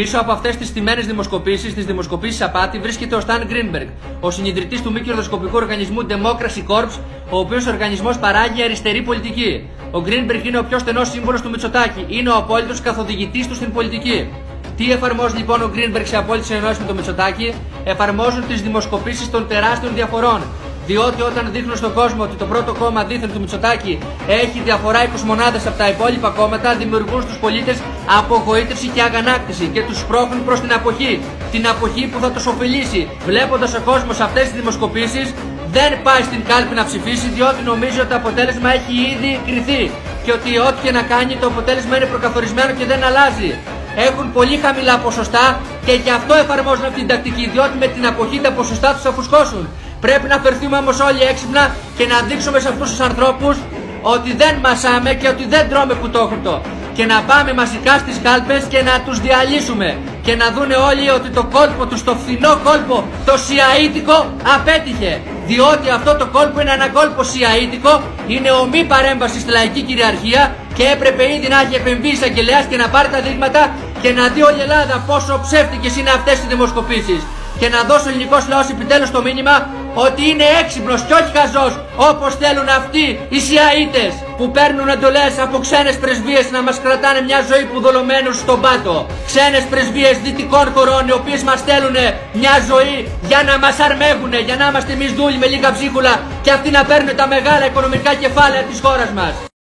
Πίσω από αυτές τις στημένες δημοσκοπήσεις, τις δημοσκοπήσεις απάτη, βρίσκεται ο Σταν Γκρίνμπεργκ, ο συνιδρυτής του μη κερδοσκοπικού οργανισμού Democracy Corps, ο οποίος οργανισμός παράγει αριστερή πολιτική. Ο Γκρίνμπεργκ είναι ο πιο στενός σύμβολος του Μητσοτάκη, είναι ο απόλυτος καθοδηγητής του στην πολιτική. Τι εφαρμόζει λοιπόν ο Γκρίνμπεργκ σε απόλυτη συνεννόηση με τον Μητσοτάκη? Εφαρμόζουν τις δημοσκοπήσεις των τεράστιων διαφορών. Διότι όταν δείχνουν στον κόσμο ότι το πρώτο κόμμα δίθεν του Μητσοτάκη έχει διαφορά 20 μονάδες από τα υπόλοιπα κόμματα, δημιουργούν στους πολίτες απογοήτευση και αγανάκτηση και τους σπρώχνουν προς την αποχή. Την αποχή που θα τους ωφελήσει. Βλέποντας ο κόσμος αυτές τις δημοσκοπήσεις, δεν πάει στην κάλπη να ψηφίσει, διότι νομίζει ότι το αποτέλεσμα έχει ήδη κριθεί και ότι ό,τι και να κάνει το αποτέλεσμα είναι προκαθορισμένο και δεν αλλάζει. Έχουν πολύ χαμηλά ποσοστά και γι' αυτό εφαρμόζουν αυτή την τακτική, διότι με την αποχή τα ποσοστά τους θα φουσκώσουν. Πρέπει να φερθούμε όμως όλοι έξυπνα και να δείξουμε σε αυτούς τους ανθρώπους ότι δεν μασάμε και ότι δεν τρώμε κουτόχορτο. Και να πάμε μαζικά στις κάλπες και να τους διαλύσουμε. Και να δούνε όλοι ότι το κόλπο τους, το φθηνό κόλπο, το σιαΐτικο απέτυχε. Διότι αυτό το κόλπο είναι ένα κόλπο σιαΐτικο, είναι ομή παρέμβαση στη λαϊκή κυριαρχία και έπρεπε ήδη να έχει επεμβεί εισαγγελέας και να πάρει τα δείγματα και να δει όλη η Ελλάδα πόσο ψεύτικες είναι αυτές οι δημοσκοπήσεις. Και να δώσει ο ελληνικός λαός επιτέλους το μήνυμα ότι είναι έξυπνος και όχι χαζός, όπως θέλουν αυτοί οι σιαΐτες που παίρνουν εντολές από ξένες πρεσβείες να μας κρατάνε μια ζωή πουδολωμένους στον πάτο. Ξένες πρεσβείες δυτικών χωρών, οι οποίες μας στέλνουν μια ζωή για να μας αρμέγουνε, για να είμαστε εμείς δούλοι με λίγα ψίχουλα και αυτοί να παίρνουν τα μεγάλα οικονομικά κεφάλαια της χώρας μας.